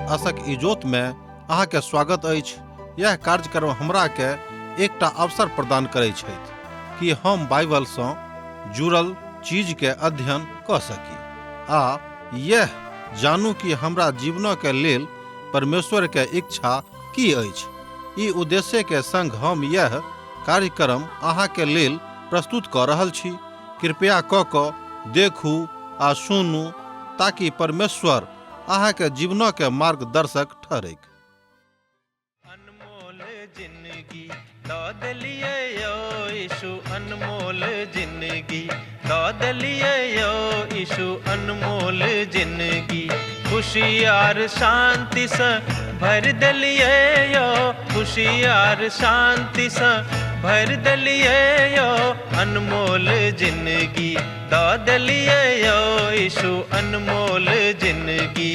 आशक इजोत में अहाँ के स्वागत अछि। यह कार्यक्रम हमरा के एकटा अवसर प्रदान करैत छथि कि हम बाइबल सँ जुड़ल चीज के अध्ययन क सकी आ यह जानू कि हमरा जीवन के लेल परमेश्वर के इच्छा की अछि। ई उद्देश्य के संग हम यह कार्यक्रम अहाँ के लेल प्रस्तुत क रहल छी। कृपया क देखू आ सुनू ताकि परमेश्वर अहाँ के जीवन के मार्गदर्शक ठहरे। अनमोल जिंदगी दौद लिए यो यीशु, अनमोल जिंदगी दौद लिए यो यीशु, अनमोल जिंदगी खुशियार शांति से भर दलिए यो, खुशियार शांति से भर दलिए यो, अनमोल जिंदगी दौद लिए यो यीशु, अनमोल जिंदगी।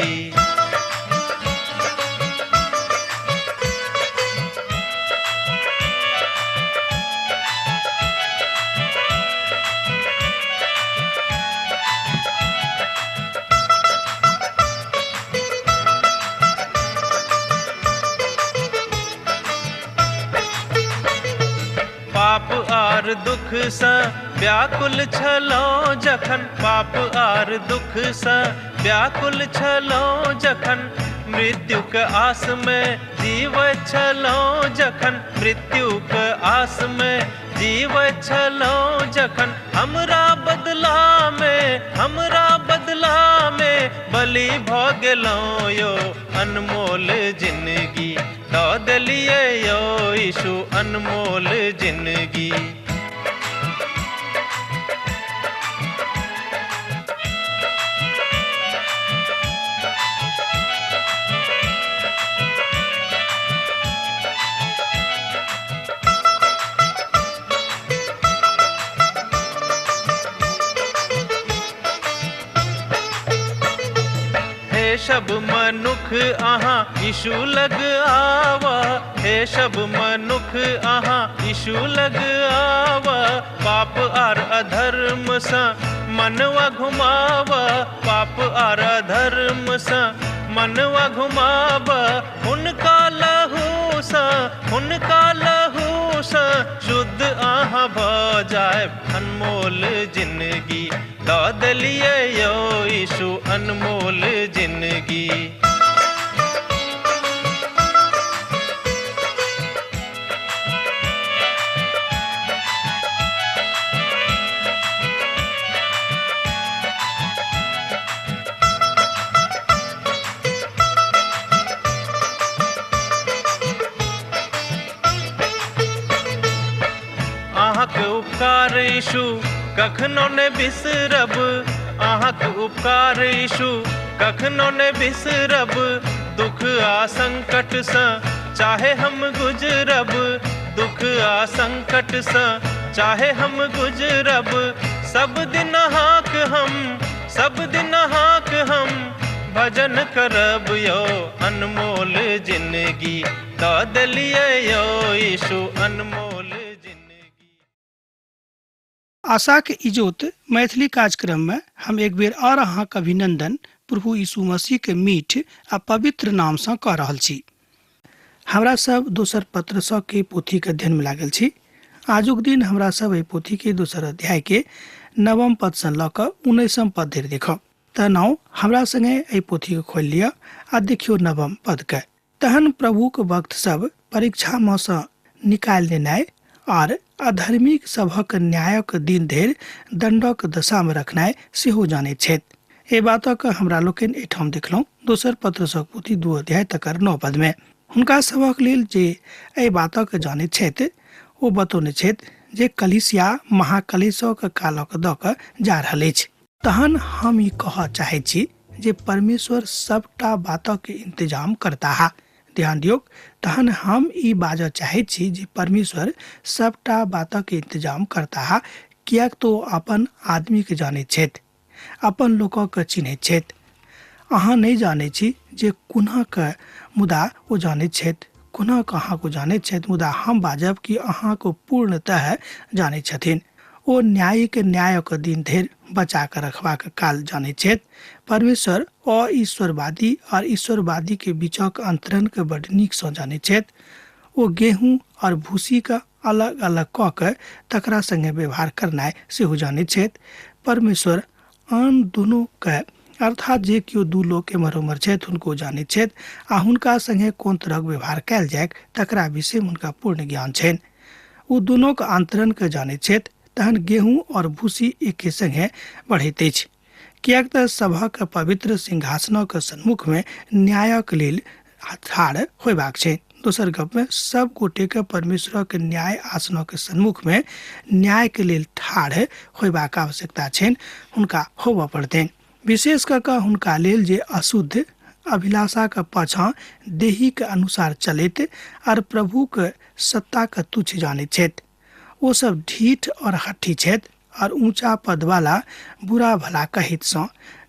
पाप आर दुख से व्याकुल छलो जखन, पाप आर दुख से व्याकुल छलो जखन, मृत्यु के आस में जीव छलो जखन, मृत्यु के आस में जीव छलो जखन, हमरा बदला में बलि भ गेलो यो, अनमोल जिंदगी दौद लिए यो यीशु, अनमोल जिंदगी। हे सब मनुख अहाँ यीशु लग आवा, हे सब मनुख अहाँ यीशु लग आवा, पाप आर अधर्म सा मनवा घुमावा, पाप आर अधर्म सा मनवा घुमावा, उनका लहू सा शुद्ध आहाँ भ जाए, अनमोल जिंदगी दौद लिए यो यीशु, अनमोल जिंदगी। अहाँके उपकार यीशु कखनो ने बिसरब, अहाँके उपकार यीशु कखनो ने बिसरब, दुख आ संकट से चाहे हम गुजरब, दुख आ संकट से चाहे हम गुजरब, सब दिन हाक हम भजन करब यो, अनमोल जिंदगी दौद लिए यो यीशु, अनमोल जिंदगी। आशा के इजोत मैथिली कार्यक्रम में हम एक बेर और अहाँ के अभिनंदन प्रभु यीशु मसीह के मीठ आ पवित्र नाम से कह रहल छी। हमरा सब दोसर पत्र के पोथी के अध्ययन में लागल छी। आजुक दिन हमरा सब एहि पोथी के दोसर अध्याय के 9 पद से ल क 19 पद धरि देखब। त नाउ हमरा संगे एहि पोथी के खोल लिया आ देखियो 9 पद के। तहन प्रभु के भक्त सब परीक्षा में से निकाल देनाय और अधर्मिक सभक न्यायक दिन धरि दंडक दशा में रखनाय सेहो जाने छथि। ए बातक हमरा लोकनि एठाम देखलहुँ दोसर पत्र सँ पोथी 2 अध्याय तकर 9 पद में। हुनका सभक लेल जे एहि बातक जाने छथि ओ बतौने छथि जे कलीसिया महाकलीसियाक कालक द क जा रहल अछि। तहन हम ई कह चाहे छी जे परमेश्वर सबटा बातक के इंतजाम करता है। ध्यान दियौ, तहन हम ई बाज चाहे छी जे परमेश्वर सबटा बातक के इंतजाम करता है, कियाक तो अपन आदमी के जाने छथि, अपन लोकक के चिन्है छथि। अहाँ नहीं जाने छी जे कुना के मुदा ओ जाने छथि, कुना के अहाँ को जाने छथि, मुदा हम बाजब कि अहाँ को पूर्णतः जाने छथिन। ओ न्यायिक न्यायक दिन धरि बचा कर रखबाक काल जाने छथि। परमेश्वर अईश्वरवादी और ईश्वरवादी के बीचक अंतरण के बड़ नीक सँ जाने छथि। ओ गेहूं और भूसी का अलग अलग क के तकरा संगे व्यवहार करनाइ सेहो जाने छथि। परमेश्वर आन दुनू के अर्थात जे कियो दू लोग के मरोमर छथि हुनको जाने छथि आ हुनका संगे कोन तरहक व्यवहार कयल जायक तकरा विषय में हुनका पूर्ण ज्ञान छनि। ओ दुनू के अंतरण के जाने छथि। तहन गेहूं और भूसी एके संगे बढ़ैत अछि, कियाक तऽ सभक पवित्र सिंहासनक सन्मुख में न्यायक लेल ठाढ़ होयबाक छै। दोसर गप में सब गोटे के परमेश्वर के न्याय आसनों के सन्मुख में न्याय के लेल ठाढ़ होयबाक आवश्यकता छनि, हुनका होबऽ पड़तनि। विशेष कऽ कऽ हुनका लेल जे अशुद्ध अभिलाषा के पाछा देही के अनुसार चलैत और प्रभु के सत्ता के तुच्छ जाने छथि। वो सब ढीठ और हठी छथि और ऊंचा पद वाला बुरा भला कहित सँ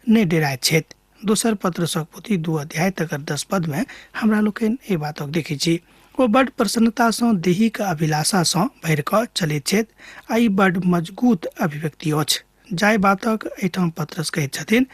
नहि डराइत छथि। दोसर पत्र सँ पोथी 2 अध्याय तकर 10 पद में हमरा लोकनि एहि बातक देखै छी। ओ बड़ प्रसन्नता सँ देही के अभिलाषा सँ भरि कऽ चलैत छथि आ ई बड़ मजगूत अभिव्यक्ति अछि। जाहि बातक एहिठाम पत्रस कहैत छथिन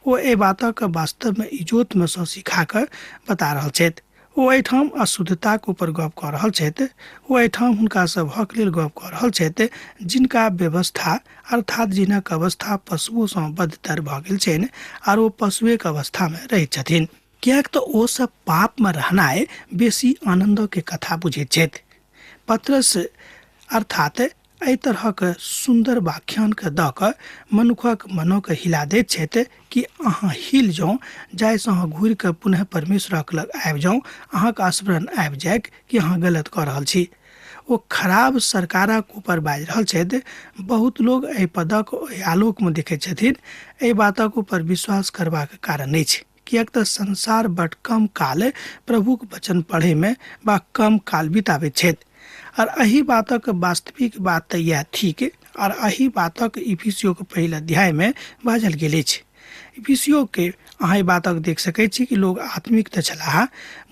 ओ एहि बातक वास्तव में इजोत में सँ सिखा कऽ बता रहल छथि। ओ एहिठाम अशुद्धताक ऊपर गप कऽ रहल छथि। ओ एहिठाम हुनका सभक लेल गप कऽ रहल छथि जिनका व्यवस्था अर्थात जिनक अवस्था पशुओं सँ बदतर भऽ गेल छनि और ओ पशुएक अवस्था में रहैत छथिन, कियाक तऽ ओ सब पाप में रहनाइ बेसी आनंद के कथा बुझैत छथि। पत्रस अर्थात एहि तरहक सुंदर व्याख्यान के दऽ कऽ मनुखक मनो के हिला दैत छथि कि अहाँ हिल जाउ, जाहिसँ अहाँ घुरि कऽ पुनः परमेश्वरक लग आबि जाउ, अहाँके स्मरण आबि जायक कि अहाँ गलत कऽ रहल छी। ओ खराब सरकारक ऊपर बाजि रहल छथि। बहुत लोग एहि पदक आलोक में देखैत छथिन। एहि बातक ऊपर विश्वास करबाक कारण अछि, कियाक तऽ संसार बड कम काल प्रभुक वचन पढ़े में वा कम काल बिताबैत छथि। और अही बातक वास्तविक बात तऽ यह थिक और अही बातक इफिसियो के पहिल अध्याय में बाजल गेल अछि। इफिसियो के अहाँ ई बातक देख सकैत छी कि लोग आत्मिक तऽ छलाह,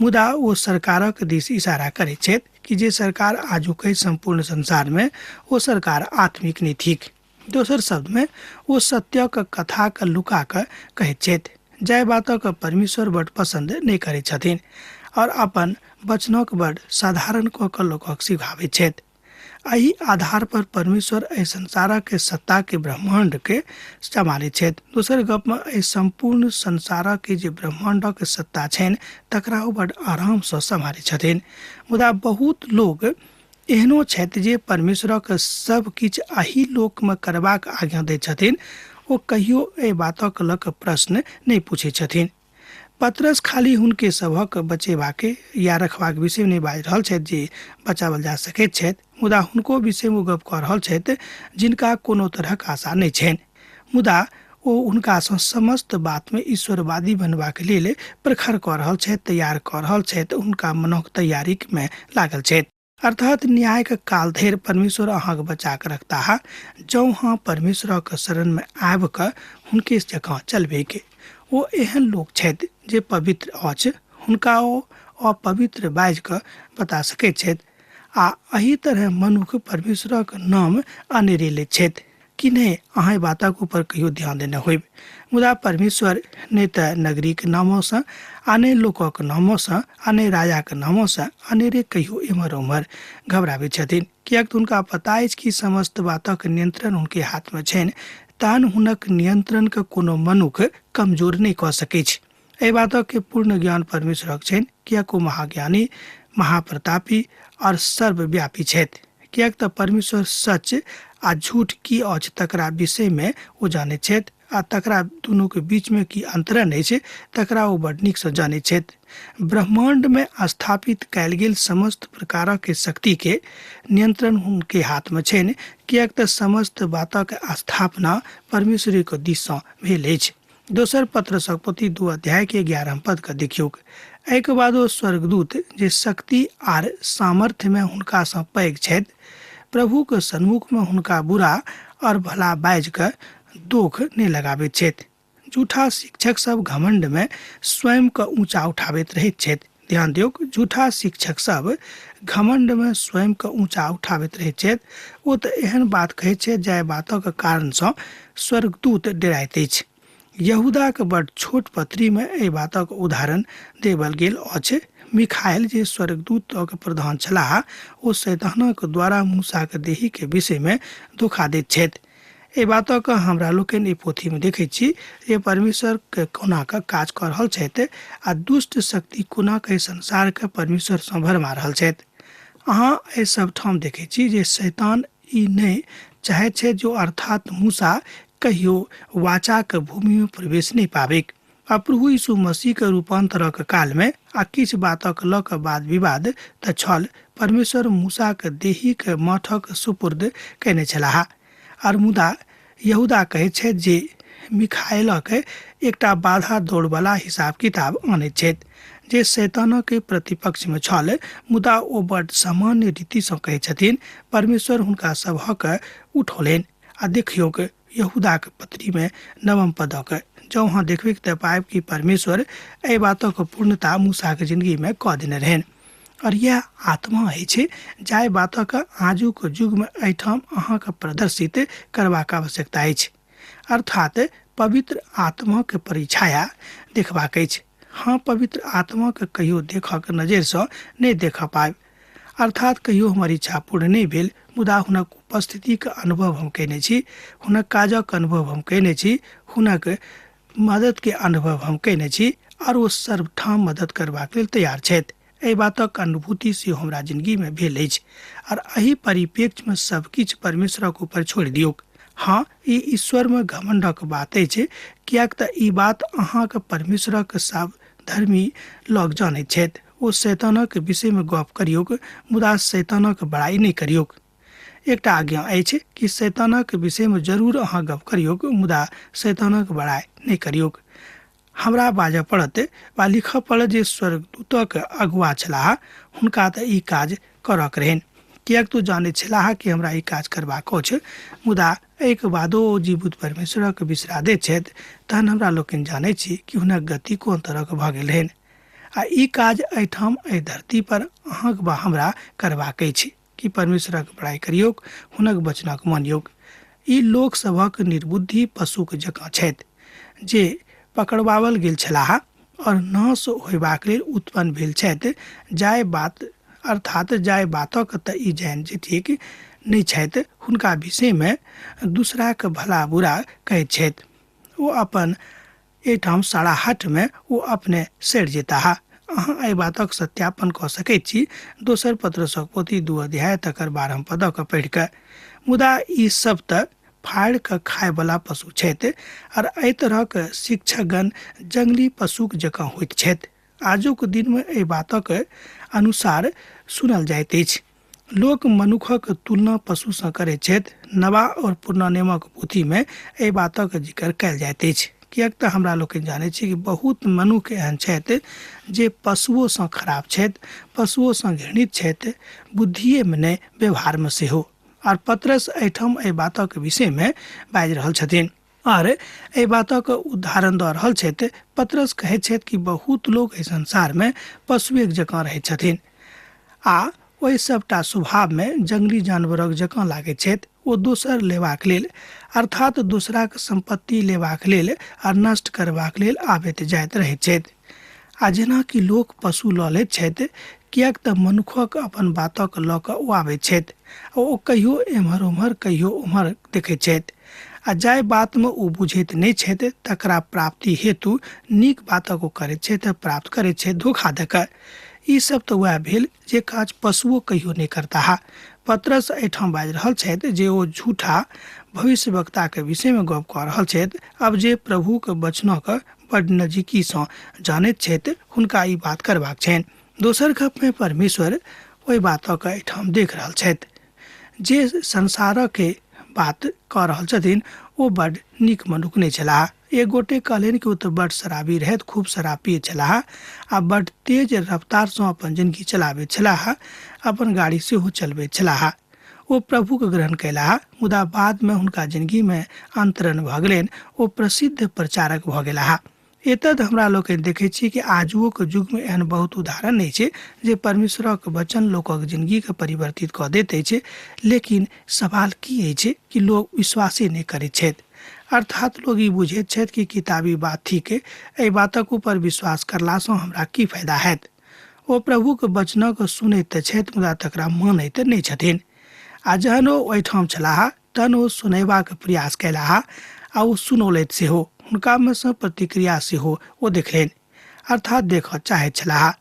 मुदा ओ सरकारक दिस इशारा करैत छथि कि जे सरकार आजुक संपूर्ण संसार में ओ सरकार आत्मिक नहि थिक। दोसर शब्द में ओ सत्यक कथा के लुका कऽ कहैत छथि, जाहि बातक परमेश्वर बड पसंद नहि करैत छथिन और अपन वचनक बड साधारण कऽ कऽ लोकक सिखाबैत छथि। एहि आधार पर परमेश्वर एहि संसारक के सत्ता के ब्रह्मांड के सम्हारैत छथि। दोसर गप में एहि संपूर्ण संसारक के जे ब्रह्मांडक के सत्ता छनि तकरा ओ बड आराम सँ सम्हारैत छथिन। मुदा बहुत लोग एहनो छथि जे परमेश्वरक सब किछु एहि लोक में करबाक आज्ञा दैत छथिन। ओ कहियो एहि बातक लऽ कऽ प्रश्न नहि पूछैत छथिन। पत्रस खाली हुनके सभक बचेबाक या रखबाक विषय नहीं बाजि रहल छथि जे बचावल जा सकैत छथि, मुदा हुनको विषय में गप कऽ रहल छथि जिनका कोनो तरहक आशा नहीं छनि। मुदा ओ हुनका सँ समस्त बात में ईश्वरवादी बनबाक लेल प्रखर कऽ रहल छथि, तैयार कऽ रहल छथि, हुनका मनक तैयारी में लागल छथि। अर्थात न्याय के काल धरि परमेश्वर अहाँ के बचा के रखता है, जौ हाँ परमेश्वर के शरण में आबि कऽ हुनके जकाँ चलबे के। ओ एहन लोग छथि जे पवित्र अछि, हुनका ओ अपवित्र बाजि कऽ बता सकैत छथि आ एही तरह मनुख परमेश्वरक नाम अनेरे लैत छथि कि नहि। अहाँ बातक ऊपर कहियो ध्यान देने होइब, मुदा परमेश्वर ने तऽ नगरीक नामों सँ आ ने लोकक नामों सँ आ ने राजाक नामों सँ अनेरे कहियो एम्हर ओम्हर घबराबैत छथिन, कियाक तऽ हुनका पता अछि कि समस्त बातक नियंत्रण हुनके हाथ में छनि। तहन हुनक नियंत्रण के कोनो मनुख कमजोर नहीं कऽ सकैत छै। एहि बातक के पूर्ण ज्ञान परमेश्वरक छनि, कियाक ओ महाज्ञानी, महाप्रतापी और सर्वव्यापी छथि। कियाक तऽ परमेश्वर सच आ झूठ की अछि तकरा विषय में ओ जानैत छथि आ तकरा दुनू के बीच में की अंतरण अछि तकरा ओ बड़ नीक सँ जानैत छथि। ब्रह्मांड में स्थापित कयल गेल समस्त प्रकारक के शक्ति के नियंत्रण हुनके हाथ में छनि, कियाक तऽ समस्त बातक स्थापना परमेश्वर के दिस सँ भेल अछि। दोसर पत्रसक पोथी 2 अध्याय के 11 पद के देखियौ। एहिके बाद ओ स्वर्गदूत जे शक्ति आर सामर्थ्य में हुनका सँ पैघ छथि, प्रभु के सन्मुख में हुनका बुरा और भला बाजि कऽ दोख नहि लगाबैत छथि। झूठा शिक्षक सब घमंड में स्वयं के ऊंचा उठाबैत रहैत छथि। ध्यान दियौ, झूठा शिक्षक सब घमंड में स्वयं के ऊंचा उठाबैत रहे छथि। ओ तऽ एहन बात कहै छै जाहि बातक कारण सँ स्वर्गदूत डराइत अछि। यहूदा के बड़ छोट पत्री में एहि बातक उदाहरण देवल गेल अछि। मिखाएल जे स्वर्गदूतक प्रधान छलाह, ओ शैतानक द्वारा मूसा के देही के विषय में धोखा दैत छथि। एहि बातक हमरा लोकनि ई पोथी में देखै छी जे परमेश्वर के कोना के काज कऽ रहल छथि आ दुष्ट शक्ति कोना के संसार के परमेश्वर सँ भरमा रहल छथि। अहाँ एहि सब ठाम देखै छी जे शैतान ई नहि चाहै छै जो अर्थात मूसा कहियो वाचा के भूमि में प्रवेश नहीं पाबेक। आ प्रभु यीशु मसीह के रूपांतरक काल में आ किछ बातक लऽ कऽ वाद विवाद तऽ छल। परमेश्वर मूसा के देही के मठक सुपुर्द कयने छलाह। आर मुदा यहूदा कहै छै जे मिखाएलक एकटा बाधा दौड़वाला हिसाब किताब आनैत छथि जे शैतानक के प्रतिपक्ष में छल। मुदा ओ बड़ सामान्य रीति सँ कहै छथिन, परमेश्वर हुनका सभक उठौलनि। आ देखियौ यहूदा के पत्री में 9 पदक जँ अहाँ देखबै तऽ पाएब कि परमेश्वर एहि बातक पूर्णता मूसा के जिंदगी में कऽ देने रहनि। और यह आत्मा अछि जाहि बातक आजुक युग में एहिठाम अहाँके प्रदर्शित करबाक आवश्यकता अछि, अर्थात पवित्र आत्मा के परिछाया देखबाक अछि। हाँ, पवित्र आत्मा के कहियो देखक नजर सँ नहीं देख पाएब, अर्थात कहियो हमर इच्छा पूर्ण नहीं भेल, मुदा हुनक उपस्थिति के अनुभव हम कयने छी, हुनक काजक अनुभव हम कयने छी, हुनक मदद के अनुभव हम कयने छी और ओ सर्वठाम मदद करबाक लेल तैयार छथि। एहि बातक अनुभूति से हमरा जिंदगी में भेल अछि और एहि परिप्रेक्ष्य में सब किछु परमेश्वरक ऊपर छोड़ि दियौ। हाँ, ई ईश्वर में घमंडक बात अछि, कियाक तऽ ई बात अहाँके परमेश्वरक सब धर्मी लोग जानैत छथि। ओ शैतानक विषय में गप करियौ, मुदा शैतानक बड़ाई नहीं करियौ। एकटा आज्ञा अछि कि शैतानक विषय में जरूर अहाँ गप करियौ, मुदा शैतानक बड़ाई नहीं करियौ। हमरा बाजऽ पड़त वा लिखऽ पड़त जे स्वर्गदूतक अगुआ छलाह, हुनका तऽ ई काज करक रहनि, कियाक तो जानै छलाह कि हमरा ई काज करबाक अछि। मुदा एक बादो ओ जीवित परमेश्वरक बिसरा दैत छथि, तहन हमरा लोकनि जानै छी कि हुनक गति कोन तरहक भऽ गेल रहनि। आ ई काज एहिठाम एहि धरती पर अहाँक वा हमरा करबाक अछि कि परमेश्वरक बड़ाई करियौ, हुनक वचनक मानियौ। ई लोक सभक निर्बुद्धि पशुक जकाँ छथि जे पकड़वाओल गेल छलाह और नाश होयबाक लेल उत्पन्न भेल छथि, जाहि बात अर्थात जाहि बातक तऽ ई जान जे ठीक नहीं छथि, हुनका विषय में दूसरा के भला बुरा कहैत छथि। ओ अपन एहिठाम सड़ाहट में ओ अपने सड़ जेताह। अहाँ एहि बातक सत्यापन कऽ सकैत छी दोसर पत्रसक पोथी 2 अध्याय तकर 12 पदक पढ़ि कऽ। मुदा ई सब तऽ फाड़ के खाय वाला पशु छथि और एहि तरहक शिक्षकगण जंगली पशुक जकाँ होइत छथि। आजुक दिन में एहि बातक अनुसार सुनल जाइत अछि। लोक मनुखक तुलना पशु सँ करैत छथि। नवा और पुरना नियमक पोथी में एहि बातक जिक्र कयल जाइत अछि, कियाक तऽ हमरा लोकनि जानै छी कि बहुत मनुष्य एहन छथि जे पशुओं सँ खराब छथि, पशुओं सँ घृणित छथि, बुद्धिए में नहि व्यवहार में सेहो। और पतरस एहिठाम एहि बातक विषय में बाजि रहल छथिन और एहि बातक उदाहरण दऽ रहल छथि। पतरस कहैत छथि कि बहुत लोग एहि संसार में पशुएक जकाँ रहैत छथिन आ ओहि सबटा स्वभाव में जंगली जानवरक जकाँ लागैत छथि। ओ दोसर लेबाक लेल अर्थात दोसराक संपत्ति लेबाक लेल आ नष्ट करबाक लेल आबैत जाइत रहैत छथि। आ जेना कि लोक पशु लऽ लैत छथि, कियाक तऽ मनुखक अपन बातक लऽ कऽ ओ आबैत छथि। ओ कहियो एम्हर ओम्हर कहियो ओम्हर देखैत छथि आ जाहि बात में ओ बुझैत नहीं छथि तकरा प्राप्ति हेतु नीक बातक ओ करैत छथि, प्राप्त करैत छथि धोखा दऽ कऽ। ई सब तऽ वएह भेल जे काज पशुओं कहियो नहीं करता। पतरस एहिठाम बाजि रहल छथि जे ओ झूठा भविष्यवक्ता के विषय में गप कऽ रहल छथि। अब जे प्रभु के वचनक बड़ नजदीकी सँ जानैत छथि, हुनका ई बात करबाक छनि। दोसर गप में परमेश्वर ओहि बातक एहिठाम देख रहल छथि जे संसारक के बात कऽ रहल छथिन, ओ बड़ नीक मनुख नहीं छलाह। एक गोटे कहलनि कि ओ तऽ बड़ शराबी रहथि, खूब शराब पियैत छलाह आ बड़ तेज रफ्तार सँ अपन जिंदगी चलाबैत छलाह, अपन गाड़ी सेहो चलबैत छलाह। ओ प्रभु के ग्रहण कयलाह, मुदा बाद में हुनका जिंदगी में अंतरण भऽ गेलनि। ओ प्रसिद्ध प्रचारक भऽ गेलाह। एतद हमरा लोग देखे छी कि आजुओ के युग में एहन बहुत उदाहरण नहीं छे जे परमेश्वरक वचन लोकक जिंदगी के परिवर्तित कऽ देते छे, लेकिन सवाल की है छे कि लोग विश्वासे नहीं करे छथि। अर्थात लोग ई बुझैत छथि कि किताबी बात ठीक है, एहि बातक ऊपर विश्वास करलासँ हमरा की फायदा हैत। ओ प्रभुक वचनक सुनैत तऽ छथि मुदा तकरा मानैत नहि छथिन। आ जहन ओ ओहिठाम छलाह तहन ओ सुनैबाक प्रयास कयलाह आ ओ सुनौलथि सेहो। हुनकामे सँ प्रतिक्रिया सेहो ओ देखलनि, अर्थात देखऽ चाहैत छलाह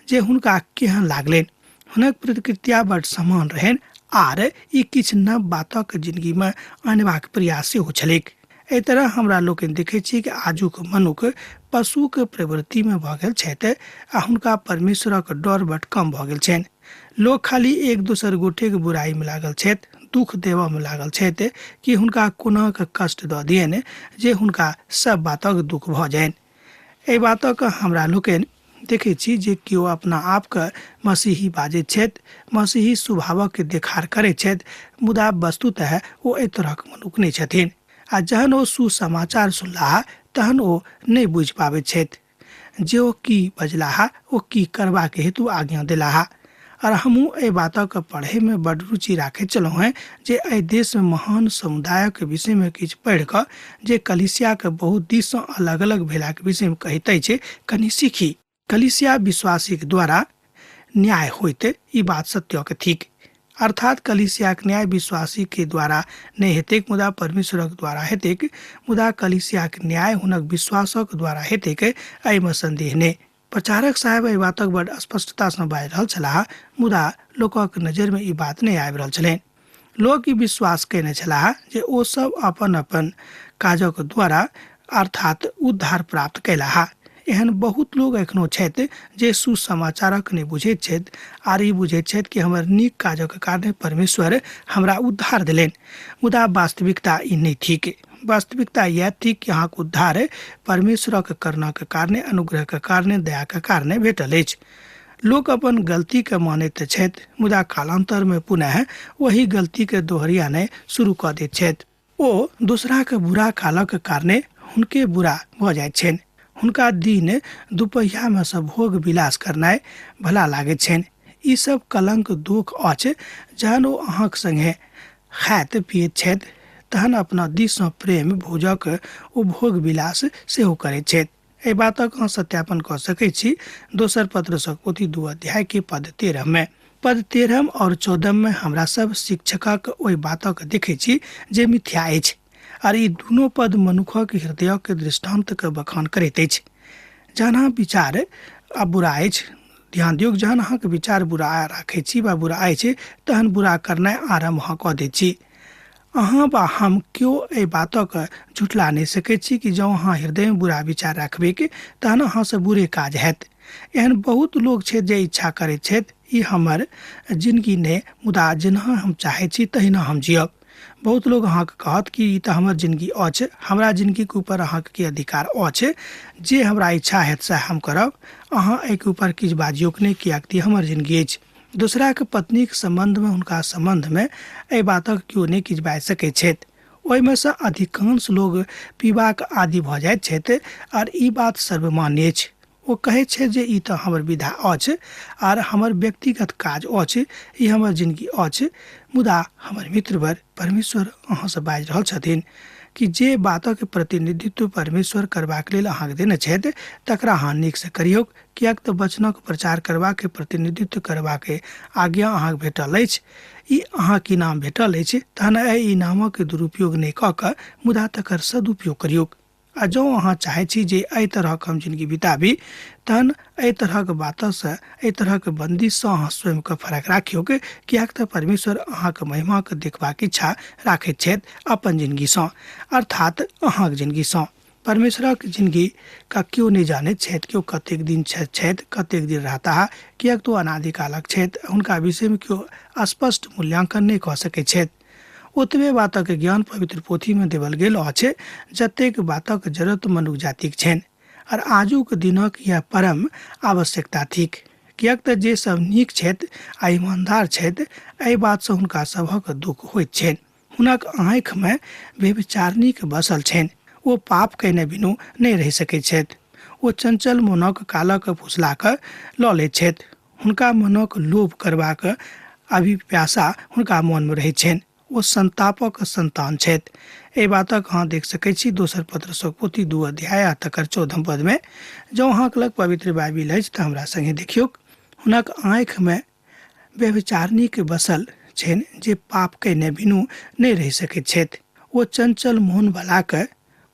जे हुनका केहन लागलनि। हुनक प्रतिक्रिया बड़ समान रहनि आर ई किछु नव बातक जिंदगीमे आनबाक प्रयास सेहो छलैक। एहि तरह हमरा लोकनि देखै छी कि आजुक मनुख पशुक प्रवृत्तिमे भऽ गेल छथि आ हुनका परमेश्वरक डर बड कम भऽ गेल छनि। लोग खाली एक दोसर गोटेके बुराइमे लागल छथि, दुख देबऽमे लागल छथि कि हुनका कोनाक कष्ट दऽ दियनि जे हुनका सब बातक दुख भऽ जानि। एहि बातक हमरा लोकनि देखै छी जे केओ अपना आपके मसीही बाजैत छथि, मसीही स्वभावक देखार करैत छथि, मुदा वस्तुतः ओ एहि तरहक मनुख नहि छथिन। आ जहन ओ सुसमाचार सुनलाह तहन ओ नहि बुझि पाबैत छथि जे ओ की बजलाह, ओ की करबाक हेतु आज्ञा देलाह। और हमहूँ एहि बातक पढ़ैमे बड्ड रुचि राखैत छलहुँ हेँ जे एहि देशमे महान समुदायक विषयमे किछु पढ़ि कऽ जे कलीसियाके बहुत दिससँ अलग अलग भेलाके विषयमे कहैत अछि, कनि सीखी। कलीसिया विश्वासीक द्वारा न्याय होइत ई बात सत्यक थिक। अर्थात कलीसियाक न्याय विश्वासी के द्वारा नहीं हेतैक मुदा परमेश्वरक द्वारा हेतैक, मुदा कलीसियाक न्याय हुनक विश्वासक द्वारा हेतैक, एहिमे संदेह नहि। प्रचारक साहब एहि बातक बड़ स्पष्टतासँ बाजि रहल छलाह, मुदा लोकक नजरिमे ई बात नहि आबि रहल छलनि। लोक ई विश्वास कयने छलाह जे ओ सब अपन अपन काजक द्वारा अर्थात उद्धार प्राप्त कयलाह। एहन बहुत लोग एखनो छथि जे सुसमाचारक नहि बुझैत छथि आर ई बुझैत छथि कि हमर नीक काजक कारणे परमेश्वर हमरा उद्धार देलनि, मुदा वास्तविकता ई नहि थिक। वास्तविकता यह थिक कि अहाँके उद्धार परमेश्वरक करुणाक कारणे, अनुग्रहक कारणे, दयाक कारणे भेटल अछि। लोक अपन गलतीके मानैत छथि मुदा कालांतरमे पुनः वही गलतीके दोहरियानाइ शुरू कऽ दैत छथि। ओ दोसराके बुरा कालक कारणे हुनके बुरा भऽ जाइत छनि। हुनका दिन दुपहियामे सँ भोग विलास करनाइ भला लागैत छनि। ई सब कलंक दुख अछि। जहन ओ अहाँक संगे खाइत पियैत छथि तहन अपना दिससँ प्रेम भोजक ओ भोग विलास सेहो करैत छथि। एहि बातक अहाँ सत्यापन कऽ सकैत छी दोसर पत्रसक पोथी 2 अध्याय के पद 13 में। पद 13 और 14 में हमरा सब शिक्षकक ओहि बातक देखै छी जे मिथ्या अछि, और ई दुनू पद मनुखक हृदयक दृष्टांतक बखान करैत अछि। जहन अहाँ विचार आ बुरा अछि, ध्यान दियौ, जहन अहाँके विचार बुरा राखै छी वा बुरा अछि तहन बुरा करनाइ आरम्भ अहाँ कऽ दैत छी। अहाँ वा हम केओ एहि बातक झुठला नहि सकैत छी कि जँ अहाँ हृदयमे बुरा विचार रखबै तहन अहाँसँ बुरे काज हैत। एहन बहुत लोग छथि जे इच्छा करैत छथि ई हमर जिंदगी नहि, मुदा जेना हम चाहैत छी तहिना हम जियब। बहुत लोग अहाँके कहत कि ई तऽ हमर जिंदगी अछि, हमरा जिंदगीके ऊपर अहाँके की अधिकार अछि, जे हमरा इच्छा हैत से हम करब, अहाँ एहिके ऊपर किछु बाजियोक नहि, किएक कि हमर जिंदगी अछि। दोसराके पत्नीके सम्बन्धमे हुनका सम्बन्धमे एहि बातक केओ नहि किछु बाजि सकैत छथि। ओहिमे सँ अधिकांश लोग पीबाक आदि भऽ जाइत छथि आर ई बात सर्वमान्य अछि। ओ कहैत छथि जे ई तऽ हमर विधा अछि आर हमर व्यक्तिगत काज अछि, ई हमर जिंदगी अछि, मुदा हमर मित्रवर परमेश्वर अहाँसँ बाजि रहल छथिन कि जे बातक प्रतिनिधित्व परमेश्वर करबाक लेल अहाँके देने छथि तकरा अहाँ नीकसँ करियौ, किएक तऽ वचनक प्रचार करबाक, प्रतिनिधित्व करबाक आज्ञा अहाँके भेटल अछि। ई अहाँके इनाम भेटल अछि, तहन एहि इनामक दुरुपयोग नहि कऽ कऽ मुदा तकर सदुपयोग करियौ। आ जँ अहाँ चाहैत छी जे एहि तरहक हम जिंदगी बिताबी तहन एहि तरहक बातसँ, एहि तरहक बंदिशसँ अहाँ स्वयंके फरक राखियौ, किएक तऽ परमेश्वर अहाँके महिमाके देखबाक इच्छा राखैत छथि अपन जिंदगीसँ, अर्थात अहाँके जिंदगीसँ। परमेश्वरक जिंदगी का केओ नहि जानैत छथि केओ कतेक दिन छथि, कतेक दिन रहता, किएक तो अनादिकालक छथि। हुनका विषयमे केओ स्पष्ट मूल्यांकन नहि कऽ सकैत छथि। ओतबे बातक ज्ञान पवित्र पोथीमे देवल गेल अछि जतेक बातक जरूरत मनुष्य जातिक छनि, और आजुक दिनक यह परम आवश्यकता थिक। किएक तऽ जे सब नीक छथि आ ईमानदार छथि एहि बातसँ हुनका सभक दुख होइत छनि। हुनक आँखिमे व्यभिचारिणीक बसल छनि, ओ पाप कयने बिनु नहि रहि सकैत छथि। ओ चंचल मनक कालक फुसला कऽ लऽ लैत छथि। हुनका मनक लोभ करबाक अभिप्यासा हुनका मनमे रहैत छनि। ओ संतापक संतान छथि। एहि बातक अहाँ देख सकैत छी दोसर पत्रसक पोथी 2 अध्याय आ तकर 14 पदमे। जँ अहाँके लग पवित्र बाइबिल अछि तऽ हमरा संगे देखियौ। हुनक आँखिमे व्यभिचारिणीके बसल छनि जे पाप कयने बिनु नहि रहि सकैत छथि। ओ चंचल मोनवलाके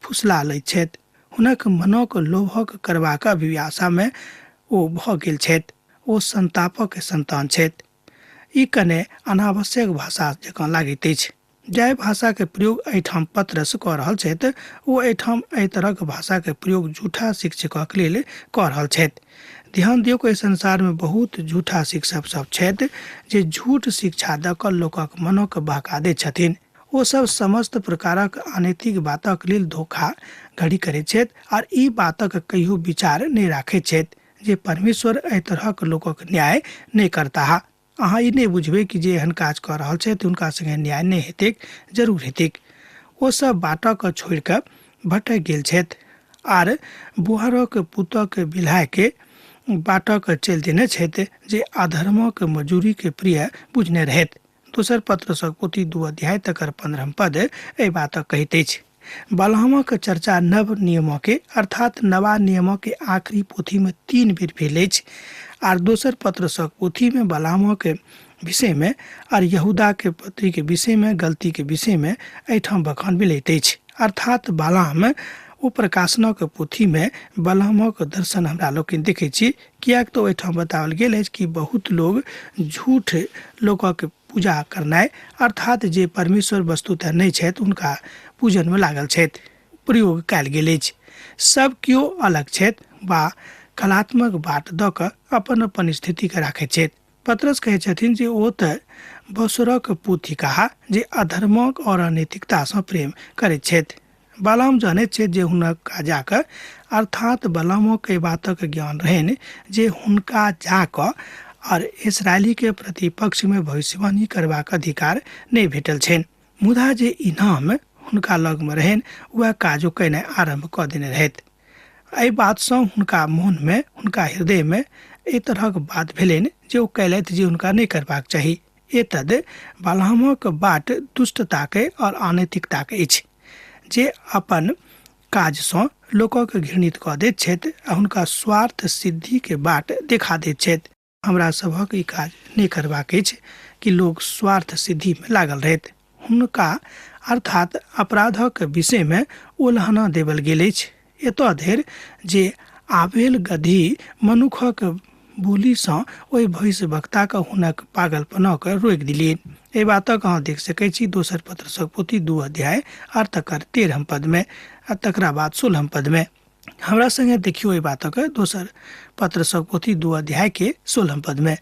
फुसला लैत छथि। हुनक मनक लोभक करबाक अभिलाषामे ओ भऽ गेल छथि। ओ संतापक संतान छथि। ई कने अनावश्यक भाषा जकाँ लागैत अछि। जाहि भाषाके प्रयोग एहिठाम पत्रस कऽ रहल छथि ओ एहिठाम एहि तरहक भाषाके प्रयोग झूठा शिक्षकक लेल कऽ रहल छथि। ध्यान दियौ कि संसारमे बहुत झूठा शिक्षक सब छथि जे झूठ शिक्षा दऽ कऽ लोकक मनक बहका दैत छथिन। ओ सब समस्त प्रकारक अनैतिक बातक लेल धोखा घड़ी करैत छथि आर ई बातक कहियो विचार नहि राखैत छथि जे परमेश्वर एहि तरहक लोकक न्याय नहि करताह। अहाँ ई नहि बुझबै कि जे एहन काज कऽ रहल छथि हुनका संगे न्याय नहि हेतैक, जरूर हेतैक। ओ सब बाटक छोड़ि कऽ भटकि गेल छथि आर बुहारक पुतक बिलायके बाटक चलि देने छथि जे अधर्मक मजूरीके प्रिय बुझने रहथि। दोसर पत्रसक पोथी 2 अध्याय तकर 15 पद एहि बातक कहैत अछि। बलहामक चर्चा नव नियमके अर्थात नवा नियमके आखिरी पोथीमे 3 बेर भेल अछि आर दोसर पत्रसक पोथीमे बलहामक विषयमे आर यहूदाके पत्रीके विषयमे गलतीके विषयमे एहिठाम बखान मिलैत अछि। अर्थात बलहाम ओ प्रकाशनक पोथीमे बलहामक दर्शन हमरा लोकनि देखैत छी, किएक तऽ ओहिठाम बताओल गेल अछि कि बहुत लोग झूठ लोकक पूजा करनाइ अर्थात जे परमेश्वर वस्तुतः नहि छथि हुनका पूजनमे लागल छथि प्रयोग कयल गेल अछि। सब केओ अलग छथि वा कलात्मक बाट दऽ कऽ अपन अपन स्थितिके राखैत छथि। पत्रस कहैत छथिन जे ओ तऽ बसुरक पुत थिकाह जे अधर्मक और अनैतिकतासँ प्रेम करैत छथि। बलहाम जानैत छथि जे हुनका जाकऽ अर्थात बलहामक एहि बातक ज्ञान रहनि जे हुनका जाकऽ और इसराइलीके प्रतिपक्षमे भविष्यवाणी करबाक अधिकार नहि भेटल छनि। मुदा जे इनाम हुनका लगमे रहनि वएह काजो कयनाइ आरम्भ कऽ देने रहथि। एहि बातसँ हुनका मोनमे हुनका हृदयमे एहि तरहक बात भेलनि जे ओ कयलथि जे हुनका नहि करबाक चाही। एतद बलहामक बाट दुष्टताके और अनैतिकताके अछि जे अपन काजसँ लोकक घृणित कऽ दैत छथि आ हुनका स्वार्थ सिद्धिके बाट देखा दैत छथि। हमरा सभक ई काज नहि करबाक अछि कि लोक स्वार्थ सिद्धिमे लागल रहथि। हुनका अर्थात अपराधक विषयमे उल्हना देवल गेल अछि। एतऽ धरि जे आबेल गधी मनुखक बोलीसँ ओहि भविष्यवक्ताके हुनक पागलपनके रोकि दिलियनि। एहि बातक अहाँ देख सकैत छी दोसर पत्रसक पोथी 2 अध्याय आर तकर 13 पदमे आ तकरा बाद 16 पदमे। हमरा संगे देखियौ एहि बातक दोसर पत्रसक पोथी 2 अध्यायके 16 पदमे।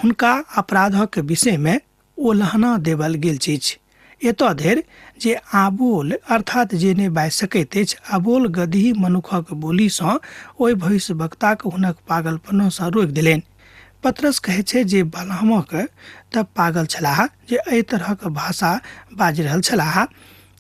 हुनका अपराधक विषयमे उल्हना देवल गेल चीज एतऽ धरि जे आबोल अर्थात जे नहि बाजि सकैत अछि आबोल गदही मनुखक बोलीसँ ओहि भविष्यवक्ताके हुनक पागलपनसँ रोकि देलनि। पत्रस कहैत छै जे बलहामक तऽ पागल छलाह जे एहि तरहक भाषा बाजि रहल छलाह।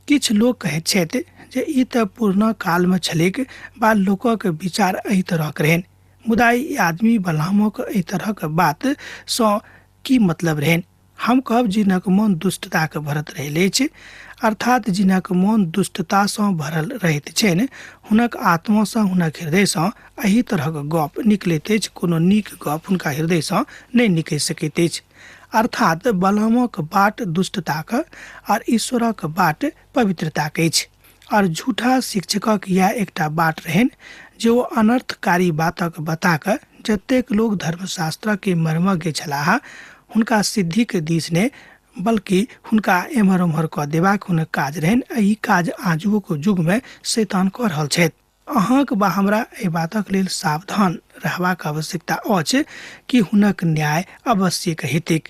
किछु लोक कहैत छथि जे ई तऽ पुरना कालमे छलैक वा लोकक विचार एहि तरहक रहनि। मुदा ई आदमी बलहामक एहि तरहक बातसँ की मतलब रहनि? हम कहब जिनक मन दुष्टताके भरत रहल अछि अर्थात जिनक मन दुष्टतासँ भरल रहैत छनि हुनक आत्मासँ हुनक हृदयसँ एहि तरहक गप निकलैत अछि। कोनो नीक गप हुनका हृदयसँ नहि निकलि सकैत अछि। अर्थात बलहामक बाट दुष्टताके और ईश्वरक बाट पवित्रताके अछि और झूठा शिक्षकक यह एकटा बाट रहनि जे ओ अनर्थकारी बातक बताकऽ जतेक लोग धर्मशास्त्रके मर्मज्ञ छलाह हुनका सिद्धिके दिस ने बल्कि हुनका एम्हर उम्हर कऽ देबाक हुनक काज रहनि। एहि काज आजुक युगमे शैतान कऽ रहल छथि। अहाँके वा हमरा एहि बातक लेल सावधान रहबाक आवश्यकता अछि कि हुनक न्याय आवश्यक हेतैक।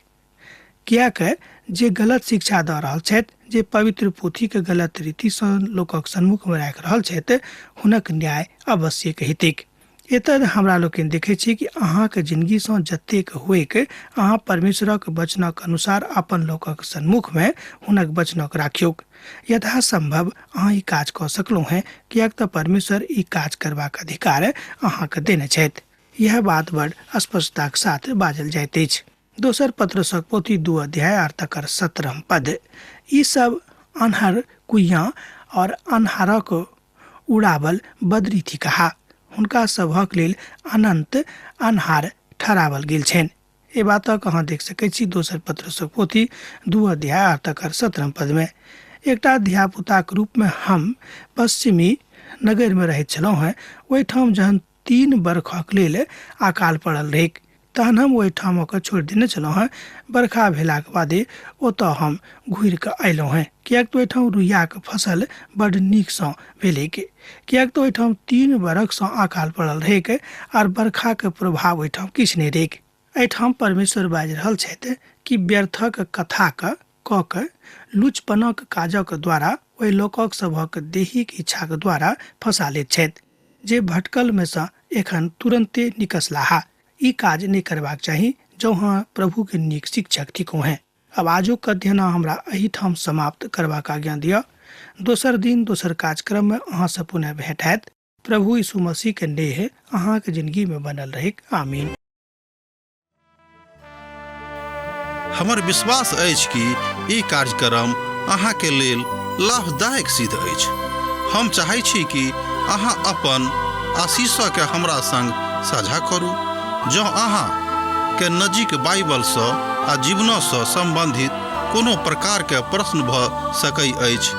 किएक जे गलत शिक्षा दऽ रहल छथि, जे पवित्र पोथीके गलत रीतिसँ लोकक सम्मुखमे राखि रहल छथि, हुनक न्याय आवश्यक हेतैक। एतऽ हमरा लोकनि देखै छी कि अहाँके जिंदगीसँ जतेक होइक अहाँ परमेश्वरक वचनक अनुसार अपन लोकक सन्मुखमे हुनक वचनक राखियौक। यथासम्भव अहाँ ई काज कऽ सकलहुँ हैं, किएक तऽ परमेश्वर ई काज करबाक अधिकार अहाँके देने छथि। यह बात बड़ स्पष्टताक साथ बाजल जाइत अछि। दोसर पत्रसक पोथी 2 अध्याय और तकर 17 पद। ई सब अन्हर कुइयाँ और अन्हारक उड़ावल बदरी थी कहा, हुनका सभक लेल अनंत अन्हार ठहरावल गेल छनि। ए बातक अहाँ देख सकै छी दोसर पत्रसक पोथी 2 अध्याय और तकर 17 पद में। एकटा धियापुताक रूप में हम पश्चिमी नगर में रहैत छलहुँ हैं। ओहिठाम जहन 3 बरखक लेल अकाल पड़ल रहैक, तहन हम ओहिठामक छोड़ि देने छलहुँ हैं। बरखा भेलाक बादे ओतऽ हम घुरि कऽ अयलहुँ हैं, किएक तऽ ओहिठाम रुइयाक फसल बड्ड नीकसँ भेलैक, किएक तऽ ओहिठाम 3 बरखसँ अकाल पड़ल रहैक आर बरखाक प्रभाव ओहिठाम किछु नहि रहैक। एहिठाम परमेश्वर बाजि रहल छथि कि व्यर्थक कथाक कऽ कऽ लुचपनक काजक द्वारा ओहि लोकक सभक देहिक इच्छाक द्वारा फंसा लैत छथि, जे भटकल में सँ एखन तुरंते निकसलाहा। ई काज नहीं करबाक चाही जँ हाँ प्रभु के नीक शिक्षक थिकौ हैं। अब आजुक अध्ययन हमरा एहिठाम समाप्त करबाक आज्ञा दिअ। दोसर दिन दोसर कार्यक्रम में अहाँ से पुनः भेंट हैत। प्रभु यीशु मसीह के नेह अहाँ के जिंदगी में बनल रहिक। आमीन। हमर विश्वास अछि कि ई कार्यक्रम अहाँ के लेल लाभदायक सिद्ध अछि। हम चाहै छी कि अहाँ अपन आशीषके हमरा संग साझा करू। जँ अहाँ के नजीक बाइबल सँ आ जीवनसँ संबंधित कोनो प्रकार के प्रश्न भऽ सकै अछि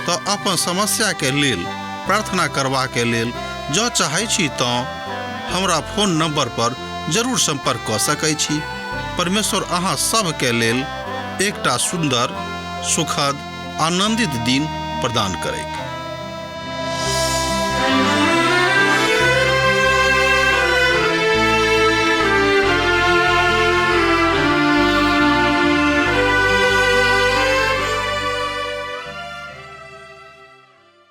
तऽ अपन समस्या के लेल प्रार्थना करबा के लेल जँ चाहै छी तऽ हमरा फोन नंबर पर जरूर संपर्क कऽ सकै छी। परमेश्वर अहाँ सब के लेल एकटा सुंदर, सुखद, आनंदित दिन प्रदान करैक।